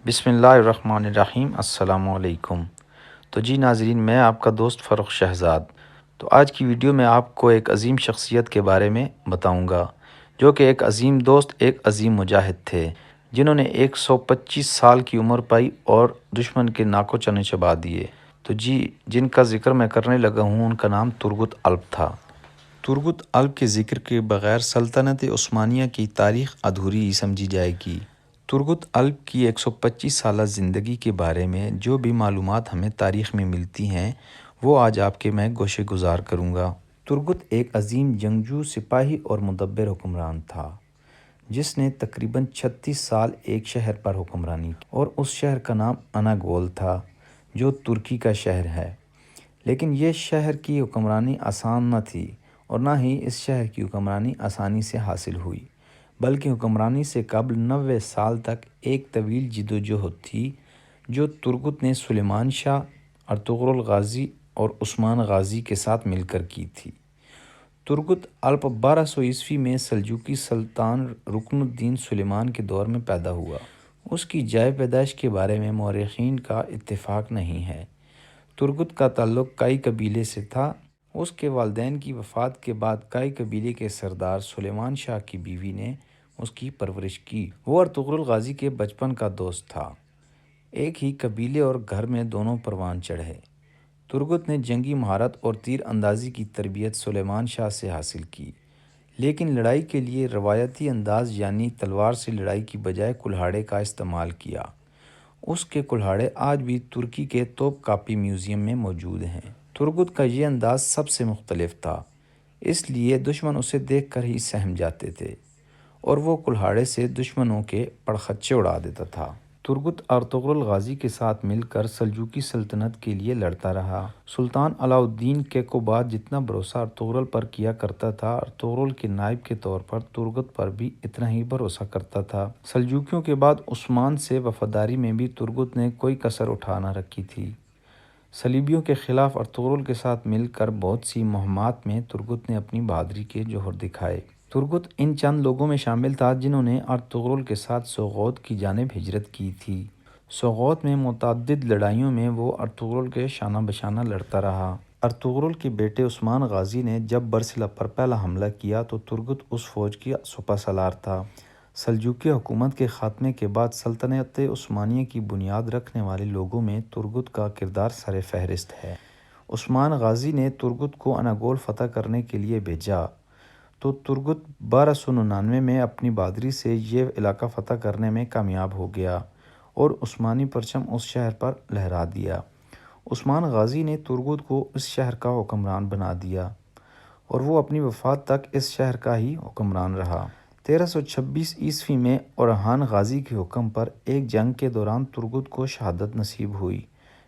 بسم اللہ الرحمن الرحیم۔ السلام علیکم۔ تو جی ناظرین، میں آپ کا دوست فروخ شہزاد۔ تو آج کی ویڈیو میں آپ کو ایک عظیم شخصیت کے بارے میں بتاؤں گا، جو کہ ایک عظیم دوست، ایک عظیم مجاہد تھے، جنہوں نے 125 سال کی عمر پائی اور دشمن کے ناکو چنے چبا دیے۔ تو جی، جن کا ذکر میں کرنے لگا ہوں ان کا نام ترگت الب تھا۔ ترگت الب کے ذکر کے بغیر سلطنت عثمانیہ کی تاریخ ادھوری ہی سمجھی جائے گی۔ ترگت الب کی 125 سالہ زندگی کے بارے میں جو بھی معلومات ہمیں تاریخ میں ملتی ہیں وہ آج آپ کے میں گوشے گزار کروں گا۔ ترگت ایک عظیم جنگجو، سپاہی اور مدبر حکمران تھا، جس نے تقریباً 36 سال ایک شہر پر حکمرانی کی، اور اس شہر کا نام اناگول تھا جو ترکی کا شہر ہے۔ لیکن یہ شہر کی حکمرانی آسان نہ تھی، اور نہ ہی اس شہر کی حکمرانی آسانی سے حاصل ہوئی، بلکہ حکمرانی سے قبل 90 سال تک ایک طویل جدوجہد تھی جو ترگت نے سلیمان شاہ، ارطغرل غازی اور عثمان غازی کے ساتھ مل کر کی تھی۔ ترگت الب 1200 میں سلجوقی سلطان رکن الدین سلیمان کے دور میں پیدا ہوا۔ اس کی جائے پیدائش کے بارے میں مورخین کا اتفاق نہیں ہے۔ ترگت کا تعلق کائی قبیلے سے تھا۔ اس کے والدین کی وفات کے بعد کائی قبیلے کے سردار سلیمان شاہ کی بیوی نے اس کی پرورش کی۔ وہ ارطغرل غازی کے بچپن کا دوست تھا۔ ایک ہی قبیلے اور گھر میں دونوں پروان چڑھے۔ ترگت نے جنگی مہارت اور تیر اندازی کی تربیت سلیمان شاہ سے حاصل کی، لیکن لڑائی کے لیے روایتی انداز یعنی تلوار سے لڑائی کی بجائے کلہاڑے کا استعمال کیا۔ اس کے کلہاڑے آج بھی ترکی کے توپ کاپی میوزیم میں موجود ہیں۔ ترگت کا یہ انداز سب سے مختلف تھا، اس لیے دشمن اسے دیکھ کر ہی سہم جاتے تھے، اور وہ کلہاڑے سے دشمنوں کے پڑخچے اڑا دیتا تھا۔ ترگت ارطغرل غازی کے ساتھ مل کر سلجوقی سلطنت کے لیے لڑتا رہا۔ سلطان علاء الدین کیقوباد جتنا بھروسہ ارطغرل پر کیا کرتا تھا، ارطغرل کے نائب کے طور پر ترگت پر بھی اتنا ہی بھروسہ کرتا تھا۔ سلجوقیوں کے بعد عثمان سے وفاداری میں بھی ترگت نے کوئی کسر اٹھا نہ رکھی تھی۔ صلیبیوں کے خلاف ارطغرل کے ساتھ مل کر بہت سی مہمات میں ترگت نے اپنی بہادری کے جوہر دکھائے۔ ترگت ان چند لوگوں میں شامل تھا جنہوں نے ارطغرل کے ساتھ سوغوت کی جانب ہجرت کی تھی۔ سوغوت میں متعدد لڑائیوں میں وہ ارطغرل کے شانہ بشانہ لڑتا رہا۔ ارطغرل کے بیٹے عثمان غازی نے جب برسلہ پر پہلا حملہ کیا تو ترگت اس فوج کی سپہ سالار تھا۔ سلجوقی حکومت کے خاتمے کے بعد سلطنت عثمانیہ کی بنیاد رکھنے والے لوگوں میں ترگت کا کردار سر فہرست ہے۔ عثمان غازی نے ترگت کو اناگول فتح کرنے کے لیے بھیجا تو ترگت 1299 میں اپنی بہادری سے یہ علاقہ فتح کرنے میں کامیاب ہو گیا اور عثمانی پرچم اس شہر پر لہرا دیا۔ عثمان غازی نے ترگت کو اس شہر کا حکمران بنا دیا اور وہ اپنی وفات تک اس شہر کا ہی حکمران رہا۔ 1326 میں اورحان غازی کے حکم پر ایک جنگ کے دوران ترگت کو شہادت نصیب ہوئی،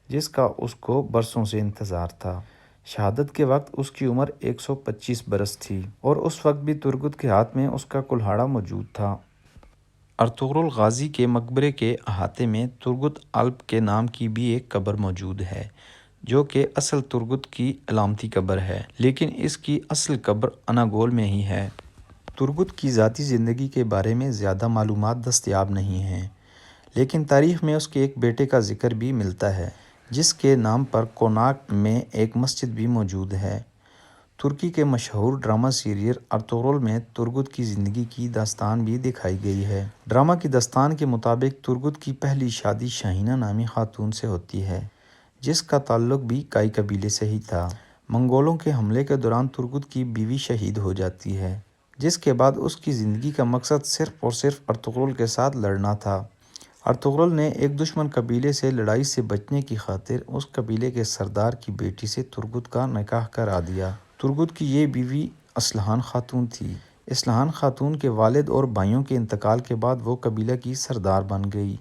جس کا اس کو برسوں سے انتظار تھا۔ شہادت کے وقت اس کی عمر 125 برس تھی، اور اس وقت بھی ترگت کے ہاتھ میں اس کا کلہاڑا موجود تھا۔ ارطغرل غازی کے مقبرے کے احاطے میں ترگت الب کے نام کی بھی ایک قبر موجود ہے، جو کہ اصل ترگت کی علامتی قبر ہے، لیکن اس کی اصل قبر اناگول میں ہی ہے۔ ترگت کی ذاتی زندگی کے بارے میں زیادہ معلومات دستیاب نہیں ہیں، لیکن تاریخ میں اس کے ایک بیٹے کا ذکر بھی ملتا ہے، جس کے نام پر کوناک میں ایک مسجد بھی موجود ہے۔ ترکی کے مشہور ڈرامہ سیریل ارطغرل میں ترگت کی زندگی کی داستان بھی دکھائی گئی ہے۔ ڈرامہ کی داستان کے مطابق ترگت کی پہلی شادی شاہینہ نامی خاتون سے ہوتی ہے، جس کا تعلق بھی کائی قبیلے سے ہی تھا۔ منگولوں کے حملے کے دوران ترگت کی بیوی شہید ہو جاتی ہے، جس کے بعد اس کی زندگی کا مقصد صرف اور صرف ارطغرل کے ساتھ لڑنا تھا۔ ارطغرل نے ایک دشمن قبیلے سے لڑائی سے بچنے کی خاطر اس قبیلے کے سردار کی بیٹی سے ترگت کا نکاح کرا دیا۔ ترگت کی یہ بیوی اصلحان خاتون تھی۔ اصلحان خاتون کے والد اور بھائیوں کے انتقال کے بعد وہ قبیلہ کی سردار بن گئی،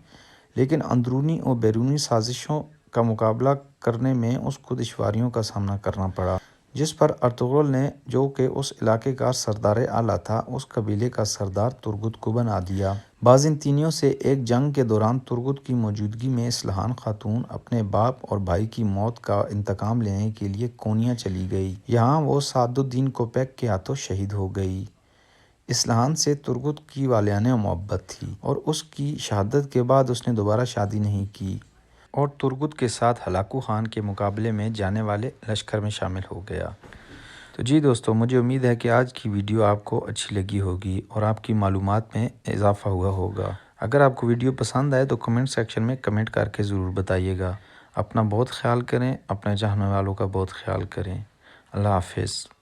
لیکن اندرونی اور بیرونی سازشوں کا مقابلہ کرنے میں اس کو دشواریوں کا سامنا کرنا پڑا، جس پر ارطغرل نے، جو کہ اس علاقے کا سردار اعلیٰ تھا، اس قبیلے کا سردار ترگت کو بنا دیا۔ بازنطینیوں سے ایک جنگ کے دوران ترگت کی موجودگی میں اصلحان خاتون اپنے باپ اور بھائی کی موت کا انتقام لینے کے لیے کونیا چلی گئی۔ یہاں وہ سعد الدین کوپیک کے ہاتھوں شہید ہو گئی۔ اصلاحان سے ترگت کی والانہ محبت تھی اور اس کی شہادت کے بعد اس نے دوبارہ شادی نہیں کی اور ترگت کے ساتھ ہلاکو خان کے مقابلے میں جانے والے لشکر میں شامل ہو گیا۔ تو جی دوستو، مجھے امید ہے کہ آج کی ویڈیو آپ کو اچھی لگی ہوگی اور آپ کی معلومات میں اضافہ ہوا ہوگا۔ اگر آپ کو ویڈیو پسند آئے تو کمنٹ سیکشن میں کمنٹ کر کے ضرور بتائیے گا۔ اپنا بہت خیال کریں، اپنے چاہنے والوں کا بہت خیال کریں۔ اللہ حافظ۔